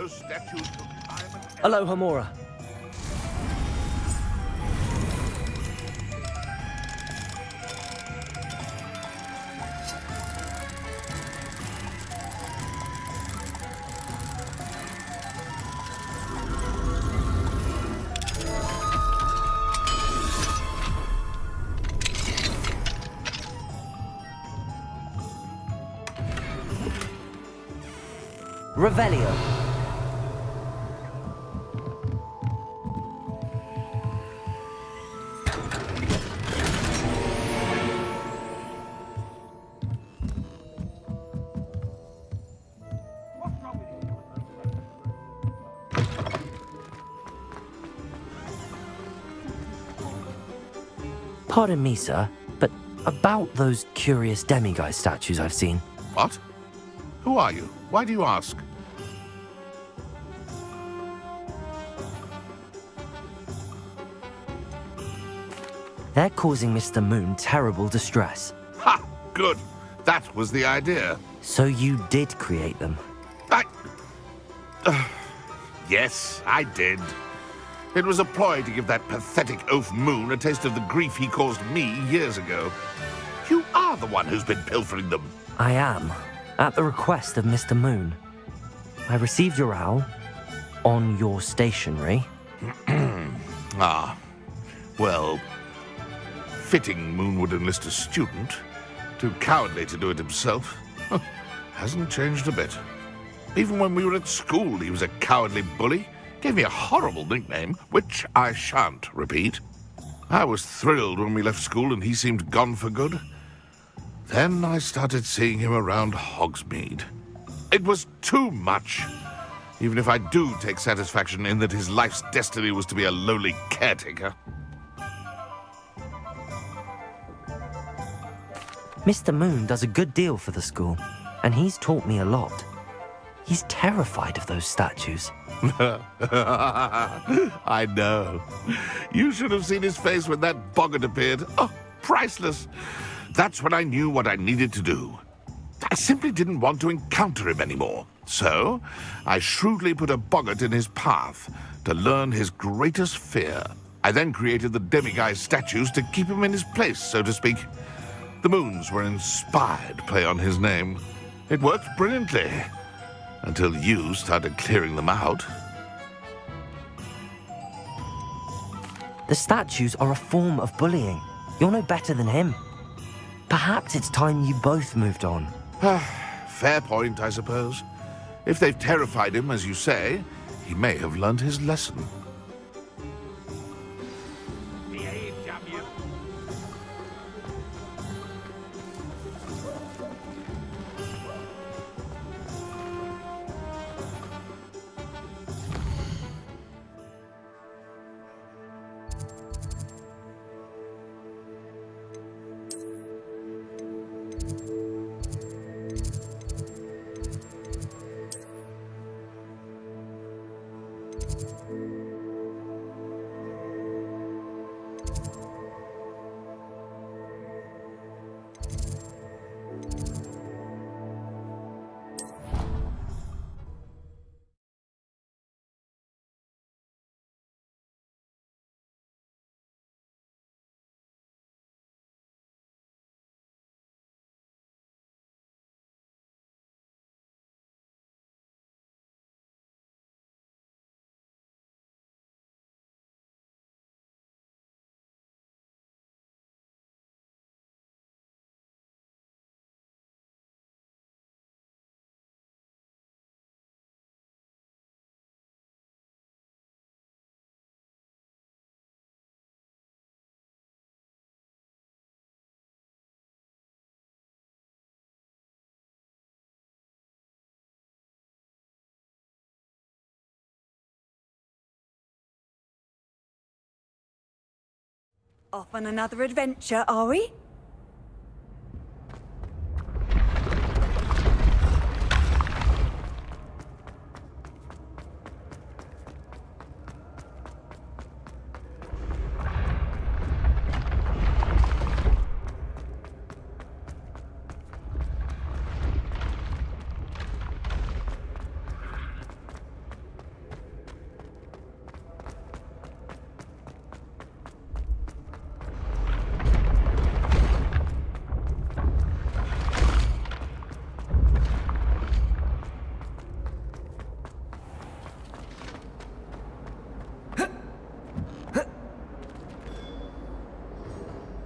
those statues took time and effort. Aloha Mora. Revelio. Pardon me, sir, but about those curious demiguise statues I've seen. What? Who are you? Why do you ask? They're causing Mr. Moon terrible distress. Ha! Good. That was the idea. So you did create them? Yes, I did. It was a ploy to give that pathetic oaf Moon a taste of the grief he caused me years ago. You are the one who's been pilfering them. I am, at the request of Mr. Moon. I received your owl on your stationery. Ah, well, fitting Moon would enlist a student. Too cowardly to do it himself. Hasn't changed a bit. Even when we were at school, he was a cowardly bully. Gave me a horrible nickname, which I shan't repeat. I was thrilled when we left school and he seemed gone for good. Then I started seeing him around Hogsmeade. It was too much. Even if I do take satisfaction in that his life's destiny was to be a lowly caretaker. Mr. Moon does a good deal for the school, and he's taught me a lot. He's terrified of those statues. I know. You should have seen his face when that boggart appeared. Oh, priceless. That's when I knew what I needed to do. I simply didn't want to encounter him anymore. So, I shrewdly put a boggart in his path to learn his greatest fear. I then created the demiguise statues to keep him in his place, so to speak. The moons were an inspired play on his name. It worked brilliantly. Until you started clearing them out. The statues are a form of bullying. You're no better than him. Perhaps it's time you both moved on. Fair point, I suppose. If they've terrified him, as you say, he may have learned his lesson. Off on another adventure, are we?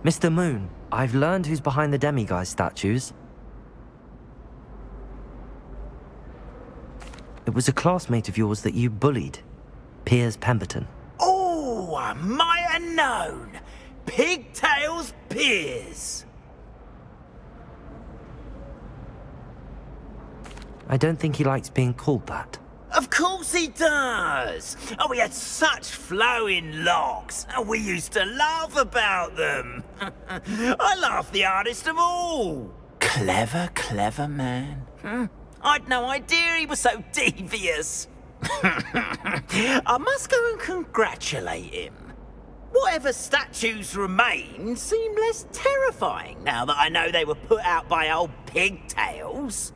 Mr. Moon, I've learned who's behind the demiguise statues. It was a classmate of yours that you bullied, Piers Pemberton. Oh, I might have known. Pigtails Piers. I don't think he likes being called that. Of course he does. Oh, we had such flowing locks, and we used to laugh about them. I laughed the hardest of all. Clever, clever man. I'd no idea he was so devious. I must go and congratulate him. Whatever statues remain seem less terrifying now that I know they were put out by old pigtails.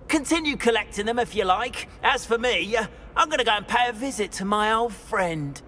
Continue collecting them if you like. As for me, I'm gonna go and pay a visit to my old friend.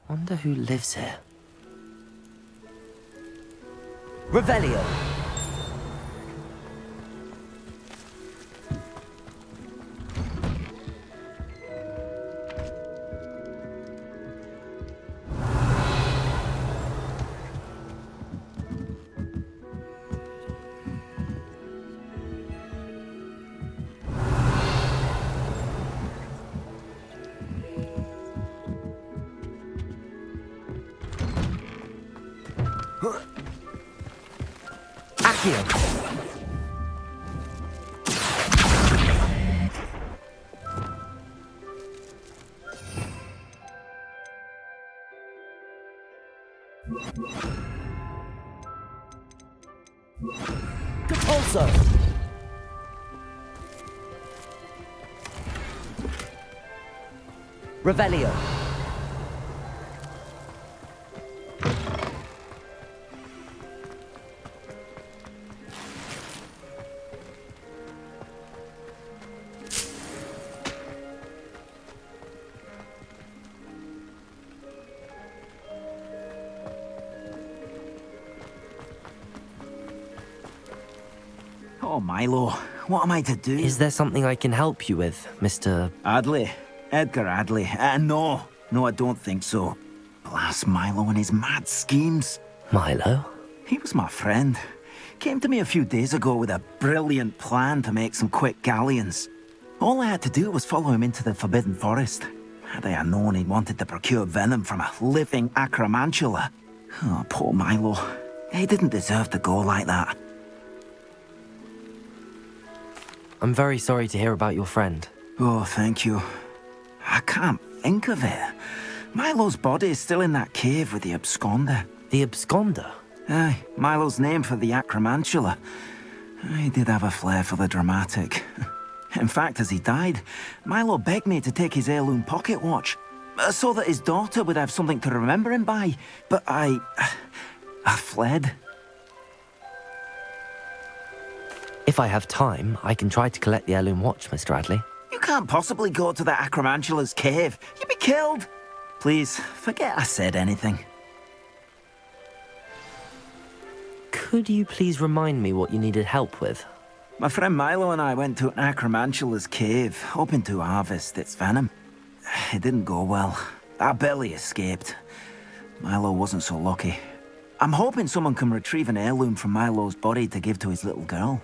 Wonder who lives here. Revelio! Accio! Capulso! Revelio! Oh, Milo, what am I to do? Is there something I can help you with, Mr. Adley? Edgar Adley? No, I don't think so. Blast Milo and his mad schemes. Milo? He was my friend. Came to me a few days ago with a brilliant plan to make some quick galleons. All I had to do was follow him into the Forbidden Forest. Had I known he wanted to procure venom from a living acromantula. Oh, poor Milo. He didn't deserve to go like that. I'm very sorry to hear about your friend. Oh, thank you. I can't think of it. Milo's body is still in that cave with the Absconder. The Absconder? Aye, Milo's name for the acromantula. He did have a flair for the dramatic. In fact, as he died, Milo begged me to take his heirloom pocket watch, so that his daughter would have something to remember him by. But I fled. If I have time, I can try to collect the heirloom watch, Mr. Adley. You can't possibly go to the acromantula's cave. You'd be killed. Please, forget I said anything. Could Could you please remind me what you needed help with? My friend Milo and I went to an acromantula's cave, hoping to harvest its venom. It didn't go well. Our belly escaped. Milo wasn't so lucky. I'm hoping someone can retrieve an heirloom from Milo's body to give to his little girl.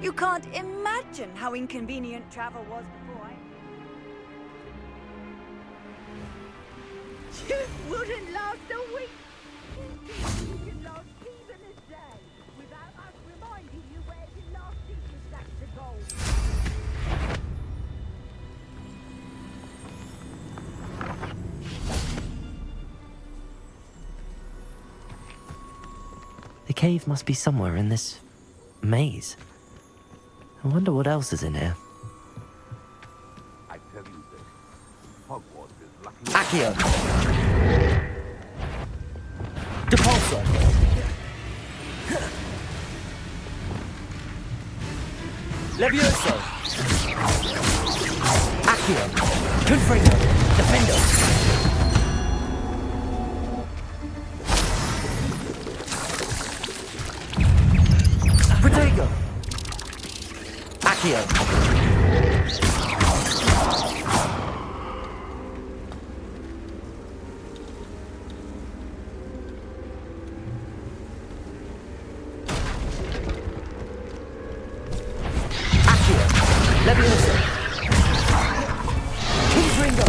You can't imagine how inconvenient travel was before I... You wouldn't last a week. You could last even a day without us reminding you where you last hid your stacks of gold. The cave must be somewhere in this maze. I wonder what else is in here. I tell you this, Hogwarts is lucky. Accio! Depulso! Levioso! Accio! Confringo! Defendo! Protego! Accio! Levioso! Confringo!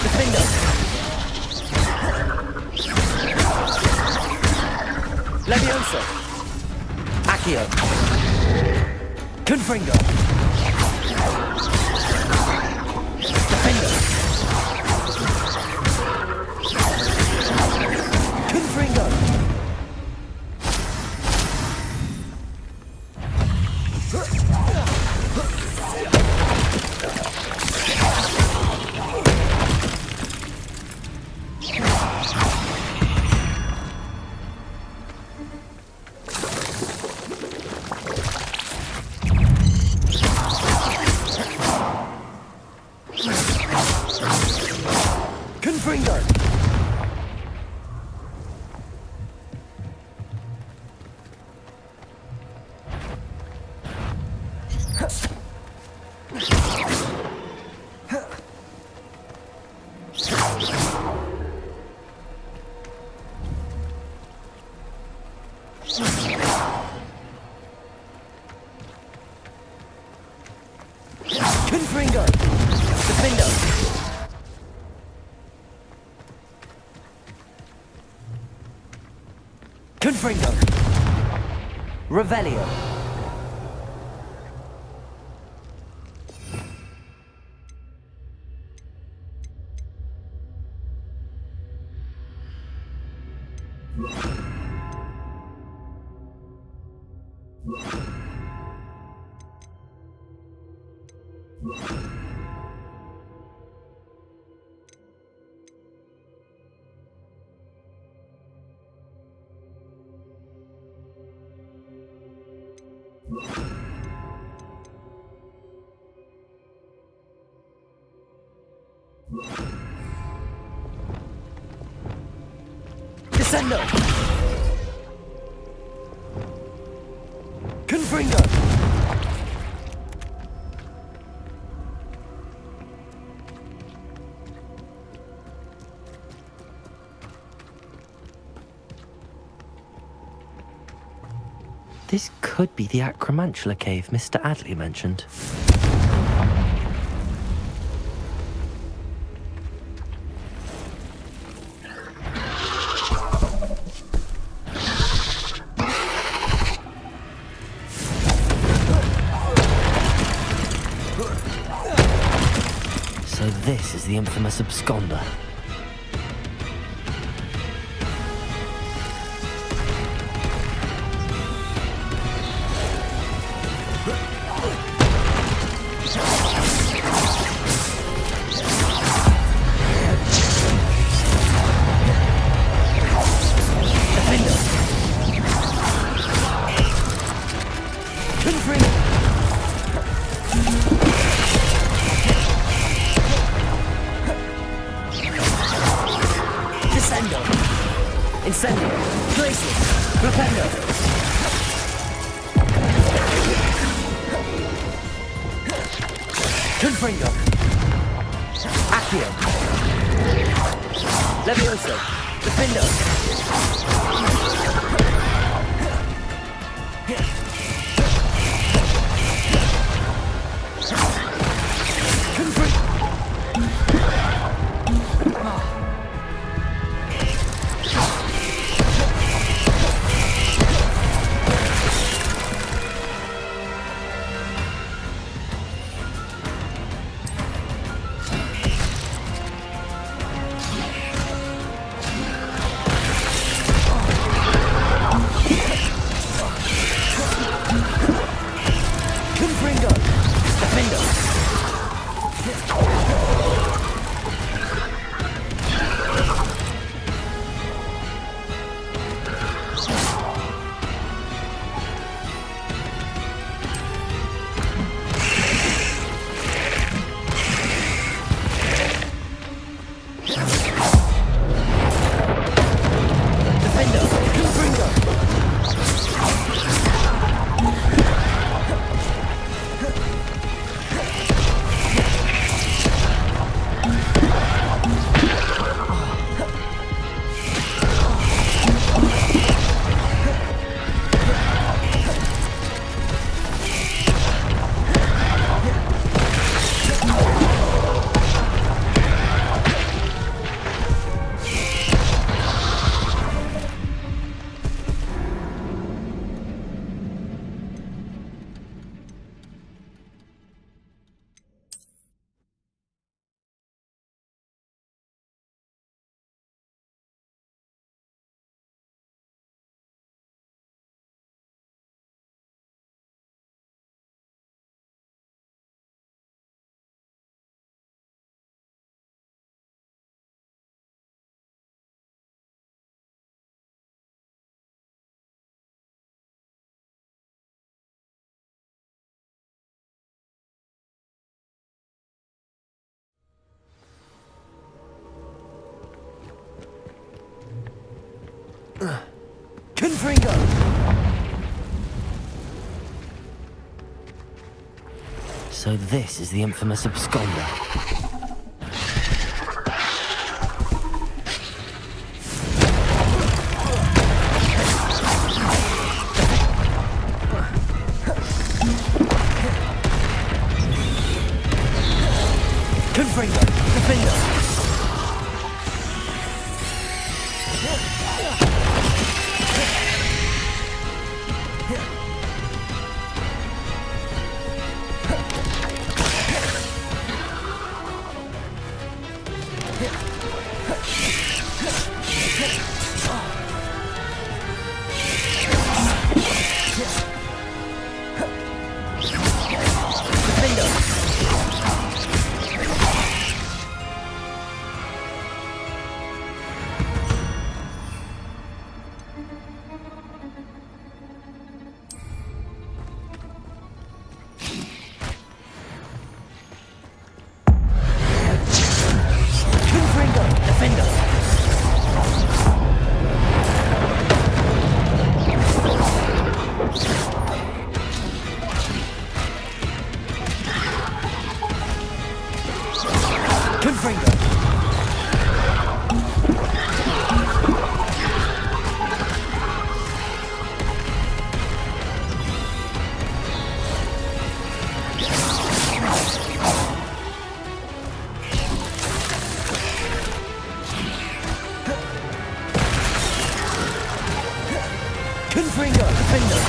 Defendo! Levioso! Accio! Confringo! Defendo! Confringo! Confringo! Confringo! Defendo! Confringo! Revelio! Descendo! Confringo! This could be the Acromantula cave Mr. Adley mentioned. So this is the infamous Absconder. Incendio! Glacius! Rependo! Confringo! Accio! Levioso! Defendo! Confringo! So this is the infamous Absconder. Confringo! Defendo! Confringo! Defender!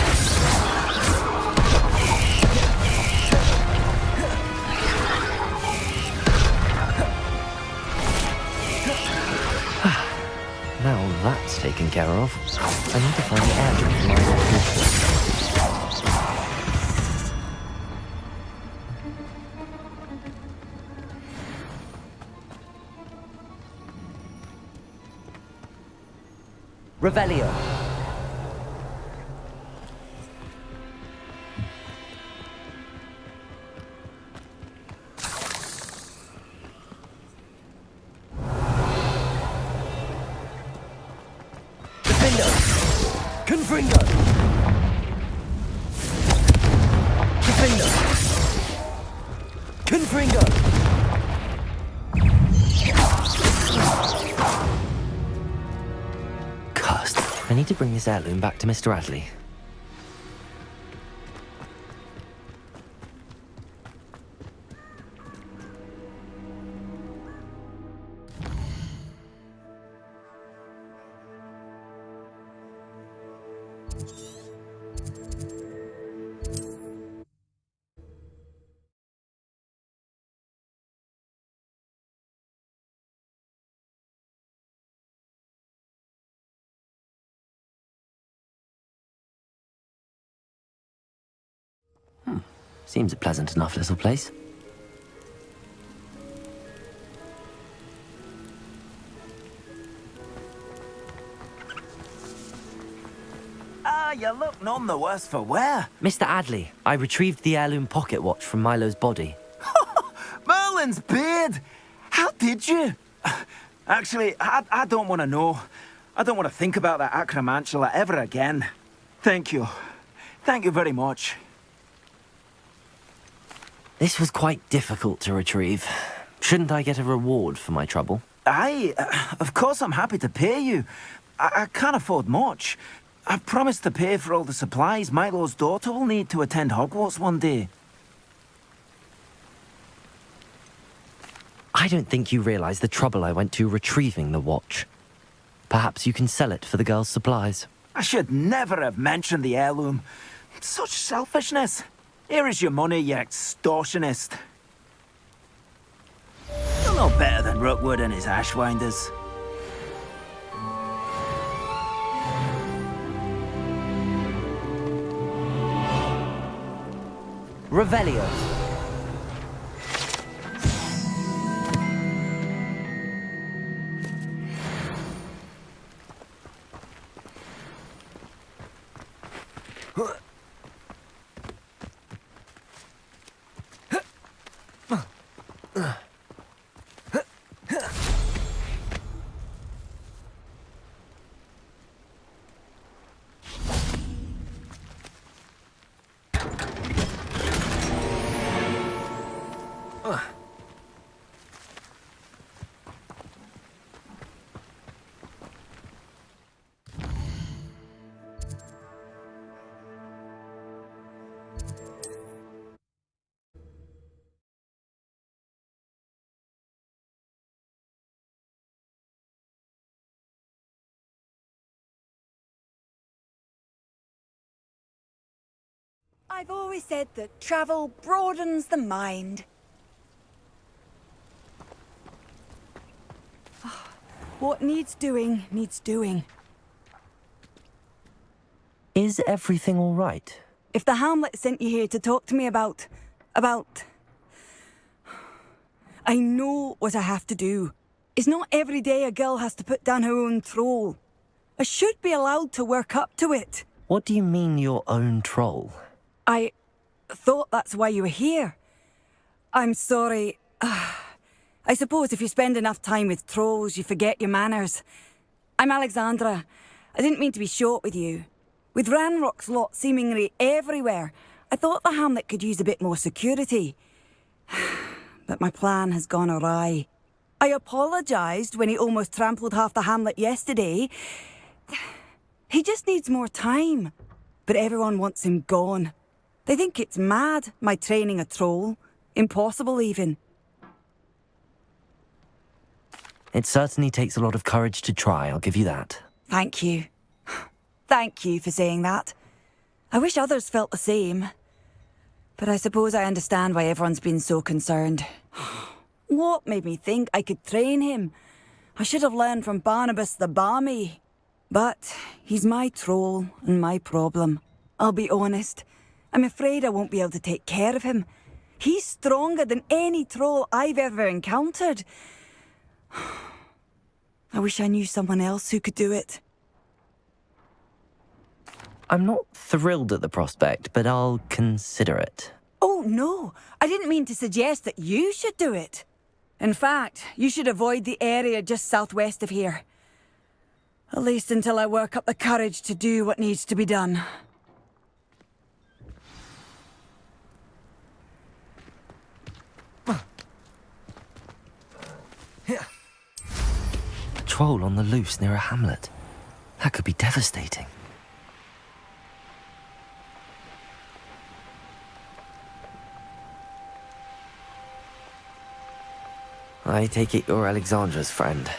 Now that's taken care of. I need to find the air for my location. Revelio. Defendo. Confringo. Defendo. Confringo. Cursed. I need to bring this heirloom back to Mr. Adley. Seems a pleasant enough little place. You look none the worse for wear. Mr. Adley, I retrieved the heirloom pocket watch from Milo's body. Merlin's beard! How did you? Actually, I don't want to know. I don't want to think about that acromantula ever again. Thank you. Thank you very much. This was quite difficult to retrieve. Shouldn't I get a reward for my trouble? Of course I'm happy to pay you. I can't afford much. I've promised to pay for all the supplies Milo's daughter will need to attend Hogwarts one day. I don't think you realize the trouble I went to retrieving the watch. Perhaps you can sell it for the girl's supplies. I should never have mentioned the heirloom. Such selfishness. Here is your money, you extortionist. You're no better than Rookwood and his ashwinders. Revelio. I've always said that travel broadens the mind. What needs doing, needs doing. Is everything all right? If the Hamlet sent you here to talk to me about... I know what I have to do. It's not every day a girl has to put down her own troll. I should be allowed to work up to it. What do you mean, your own troll? I thought that's why you were here. I'm sorry. I suppose if you spend enough time with trolls, you forget your manners. I'm Alexandra. I didn't mean to be short with you. With Ranrock's lot seemingly everywhere, I thought the Hamlet could use a bit more security. But my plan has gone awry. I apologised when he almost trampled half the Hamlet yesterday. He just needs more time. But everyone wants him gone. They think it's mad, my training a troll. Impossible, even. It certainly takes a lot of courage to try, I'll give you that. Thank you. Thank you for saying that. I wish others felt the same. But I suppose I understand why everyone's been so concerned. What made me think I could train him? I should have learned from Barnabas the Barmy. But he's my troll and my problem. I'll be honest. I'm afraid I won't be able to take care of him. He's stronger than any troll I've ever encountered. I wish I knew someone else who could do it. I'm not thrilled at the prospect, but I'll consider it. Oh, no. I didn't mean to suggest that you should do it. In fact, you should avoid the area just southwest of here. At least until I work up the courage to do what needs to be done. A troll on the loose near a hamlet. That could be devastating. I take it you're Alexandra's friend.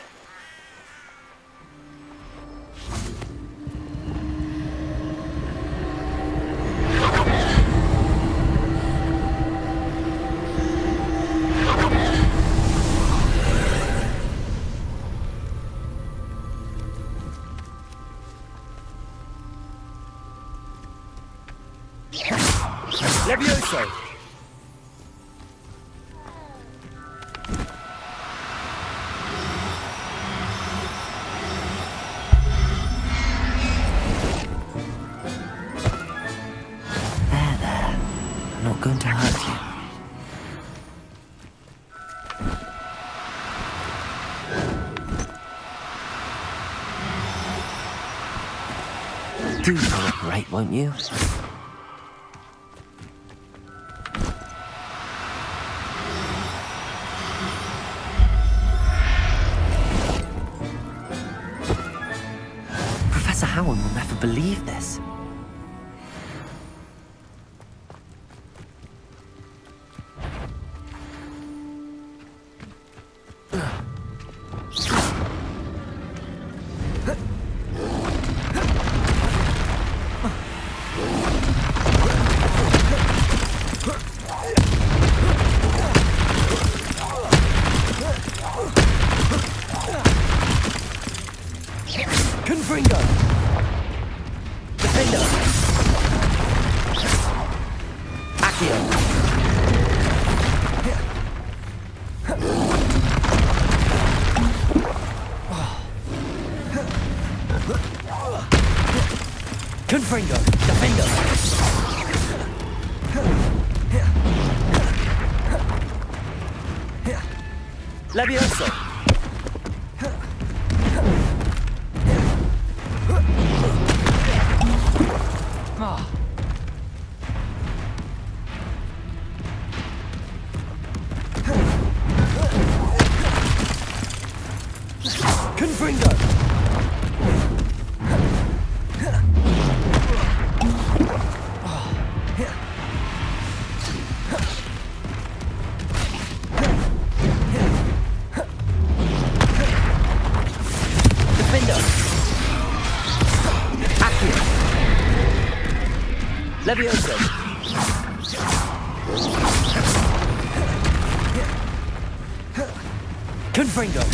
Levioso! There. I'm not going to hurt you. Do cooperate, won't you? Professor Howard will never believe this. Confringo! Defender! Accio! Confringo! Defender! Levioso! Confringo! Defender! Accio! Levioso! Confringo!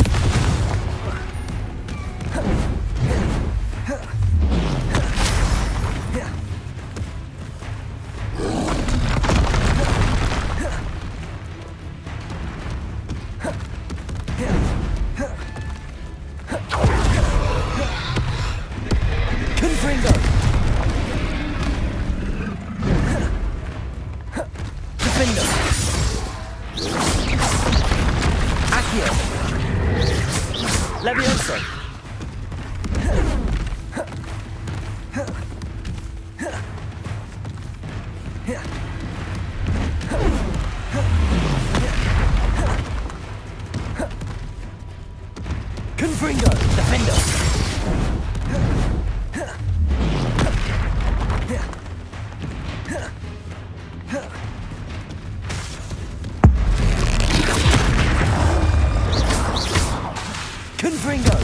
Confringo! Defender! Accio! Levioso! Confringo! Defender! Confringo!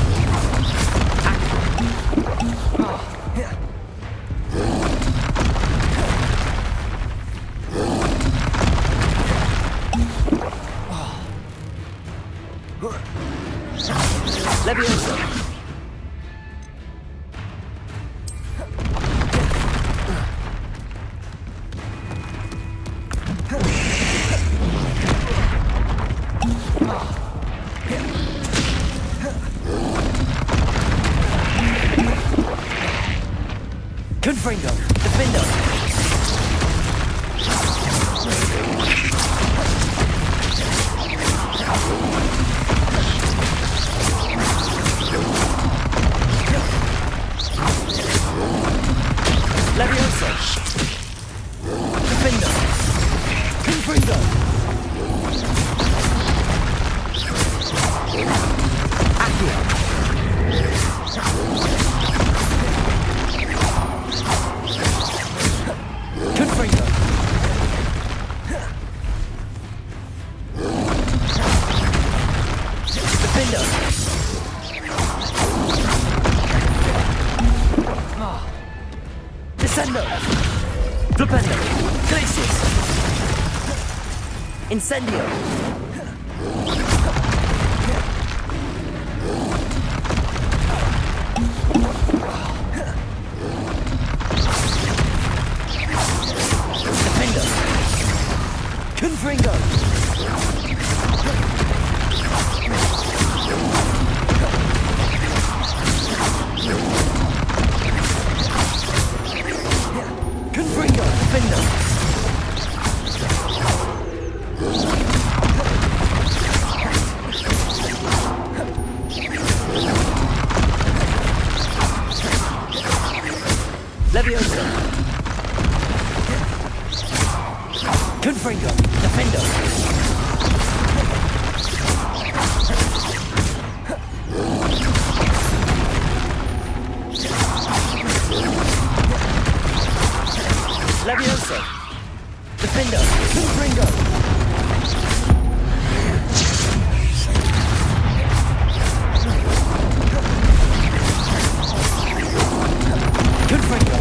Confringo, defender. Levioso. Defender. Confringo. Accio. Confringo. Defender. Descendo. Flipendo. Glacius. Incendio. Defender. Confringo. Confringo. Defender. Levioso. Confringo. Defender. Levioso. Defender. Confringo. Confringo.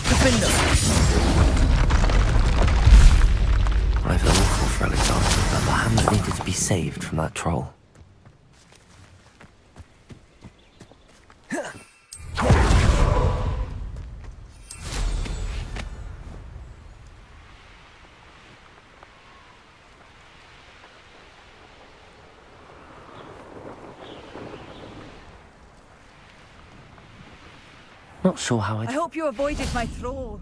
Defender. I feel awful for Alexander, but the hamlet needed to be saved from that troll. Not sure how I I'd... hope you avoided my troll.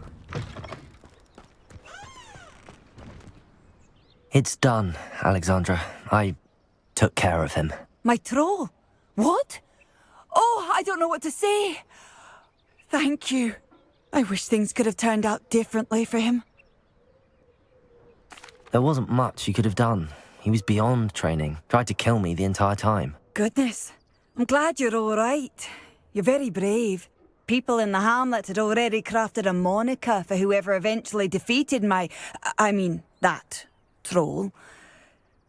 It's done, Alexandra. I took care of him. My troll? What? Oh, I don't know what to say. Thank you. I wish things could have turned out differently for him. There wasn't much you could have done. He was beyond training. Tried to kill me the entire time. Goodness. I'm glad you're all right. You're very brave. People in the hamlet had already crafted a moniker for whoever eventually defeated that troll.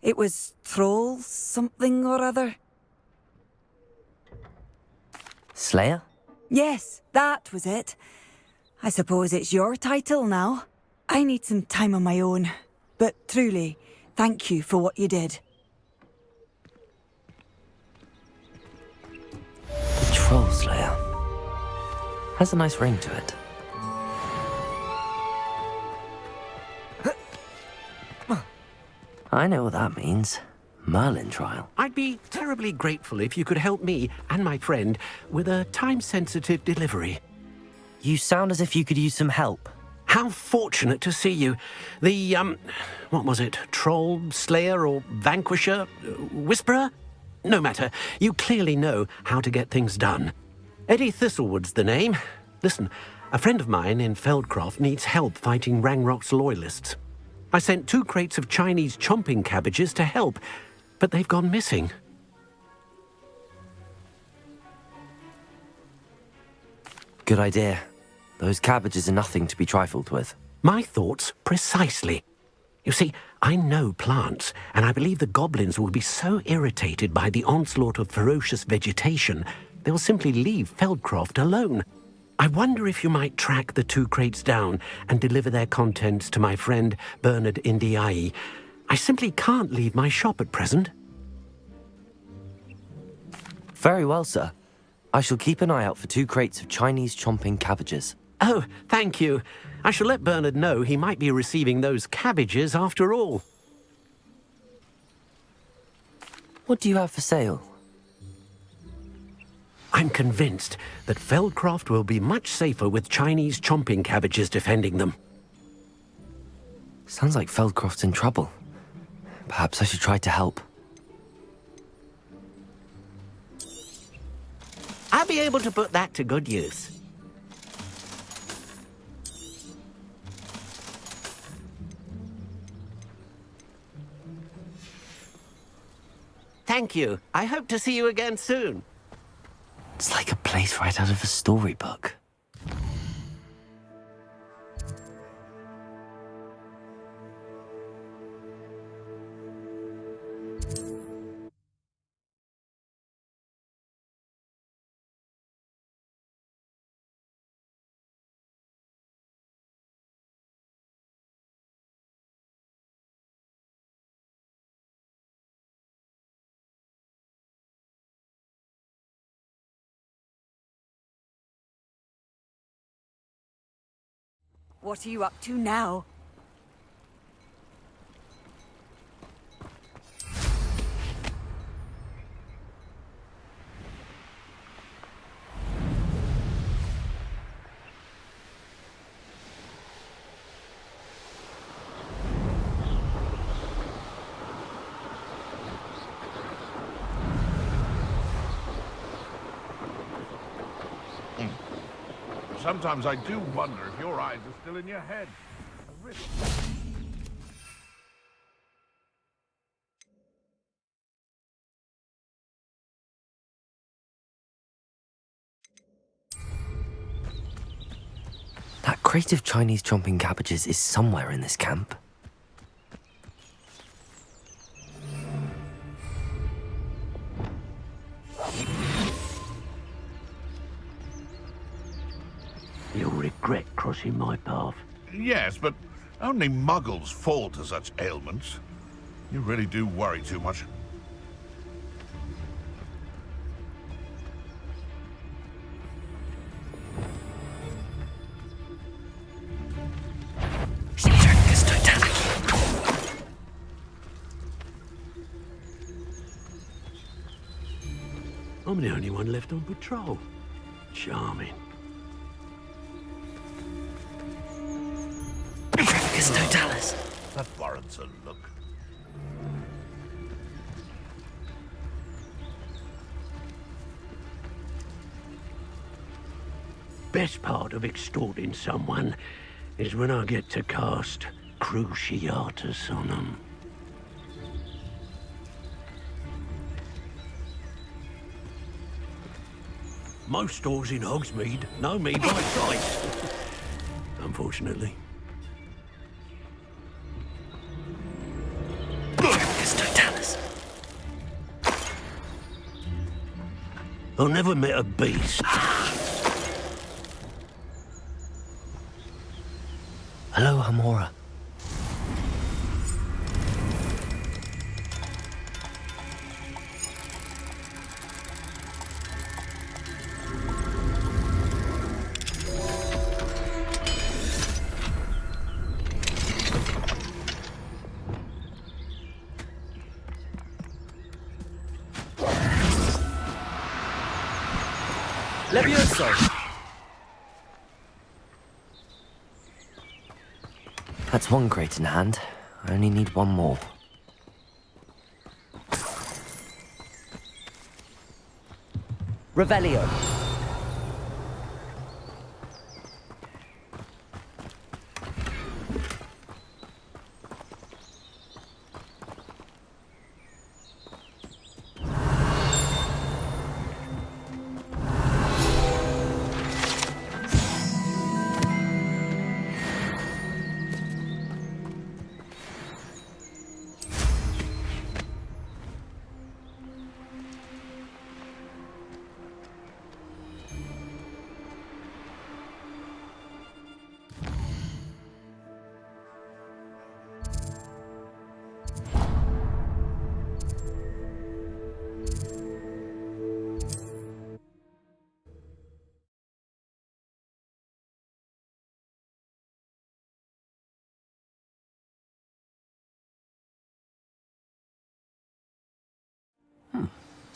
It was Troll something or other. Slayer? Yes, that was it. I suppose it's your title now. I need some time on my own. But truly, thank you for what you did. The Troll Slayer. Has a nice ring to it. I know what that means. Merlin trial. I'd be terribly grateful if you could help me and my friend with a time-sensitive delivery. You sound as if you could use some help. How fortunate to see you. The, what was it? Troll, Slayer, or Vanquisher? Whisperer? No matter. You clearly know how to get things done. Eddie Thistlewood's the name. Listen, a friend of mine in Feldcroft needs help fighting Rangrock's loyalists. I sent 2 crates of Chinese chomping cabbages to help, but they've gone missing. Good idea. Those cabbages are nothing to be trifled with. My thoughts precisely. You see, I know plants, and I believe the goblins will be so irritated by the onslaught of ferocious vegetation, they'll simply leave Feldcroft alone. I wonder if you might track the 2 crates down and deliver their contents to my friend Bernard Indiai. I simply can't leave my shop at present. Very well, sir. I shall keep an eye out for 2 crates of Chinese chomping cabbages. Oh, thank you. I shall let Bernard know he might be receiving those cabbages after all. What do you have for sale? I'm convinced that Feldcroft will be much safer with Chinese chomping cabbages defending them. Sounds like Feldcroft's in trouble. Perhaps I should try to help. I'll be able to put that to good use. Thank you. I hope to see you again soon. It's like a place right out of a storybook. What are you up to now? Sometimes I do wonder if your eyes are still in your head. Really. That crate of Chinese chomping cabbages is somewhere in this camp. You'll regret crossing my path. Yes, but only muggles fall to such ailments. You really do worry too much. I'm the only one left on patrol. Charming. Totalis. That warrants a look. Best part of extorting someone is when I get to cast Cruciatus on them. Most stores in Hogsmeade know me by sight. Unfortunately. Totalis. I never met a beast. Hello, Hamora. Levioso! That's one crate in hand. I only need one more. Revelio.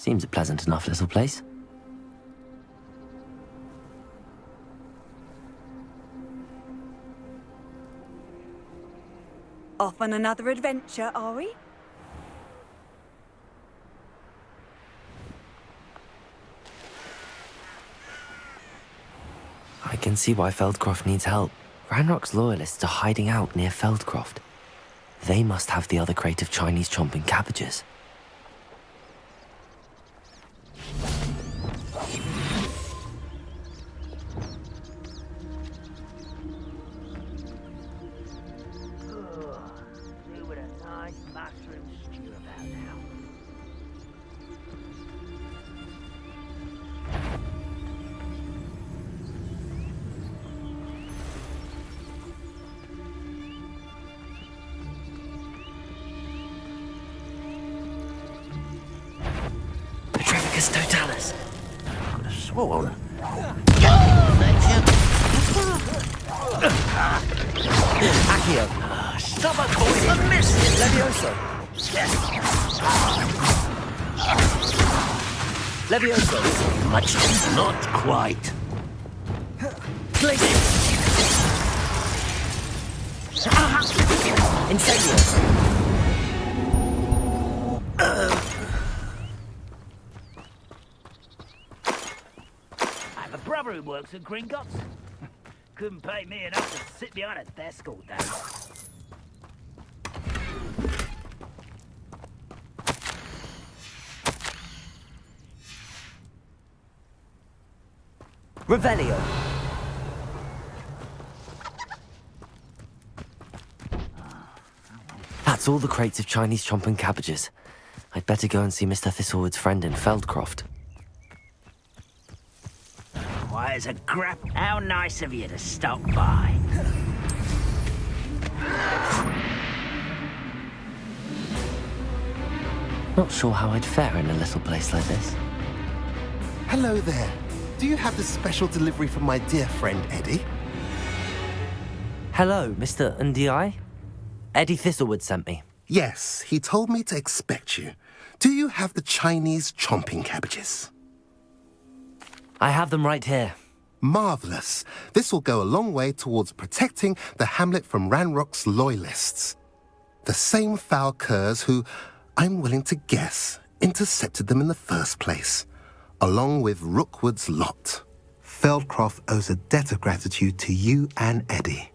Seems a pleasant enough little place. Off on another adventure, are we? I can see why Feldcroft needs help. Ranrock's loyalists are hiding out near Feldcroft. They must have the other crate of Chinese chomping cabbages. Petrificus totalis. Could have sworn. Accio. Stomach poison missing! Levioso. Levioso. Much, not quite. Glacius. Incendio. I have a brother who works at Gringotts. Couldn't pay me enough to sit behind a desk all day. Revelio. That's all the crates of Chinese chomping cabbages. I'd better go and see Mr. Thistlewood's friend in Feldcroft. Why, as a grap, how nice of you to stop by. Not sure how I'd fare in a little place like this. Hello there. Do you have the special delivery from my dear friend Eddie? Hello, Mr. Ndi? Eddie Thistlewood sent me. Yes, he told me to expect you. Do you have the Chinese chomping cabbages? I have them right here. Marvellous. This will go a long way towards protecting the hamlet from Ranrock's loyalists. The same foul curs who, I'm willing to guess, intercepted them in the first place, along with Rookwood's lot. Feldcroft owes a debt of gratitude to you and Eddie.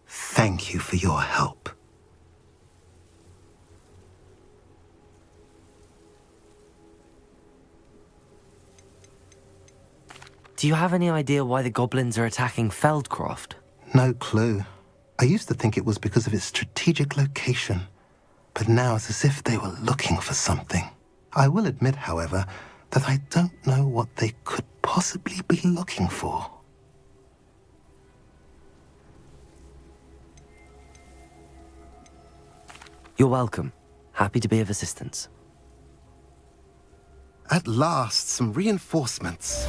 Thank you for your help. Do you have any idea why the goblins are attacking Feldcroft? No clue. I used to think it was because of its strategic location, but now it's as if they were looking for something. I will admit, however, that I don't know what they could possibly be looking for. You're welcome. Happy to be of assistance. At last, some reinforcements.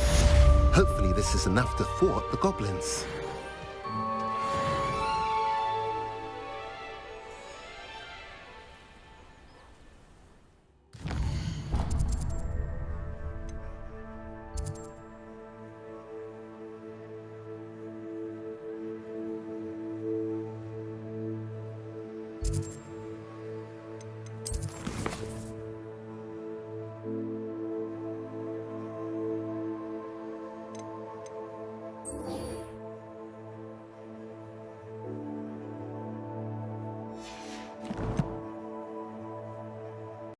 Hopefully this is enough to thwart the goblins.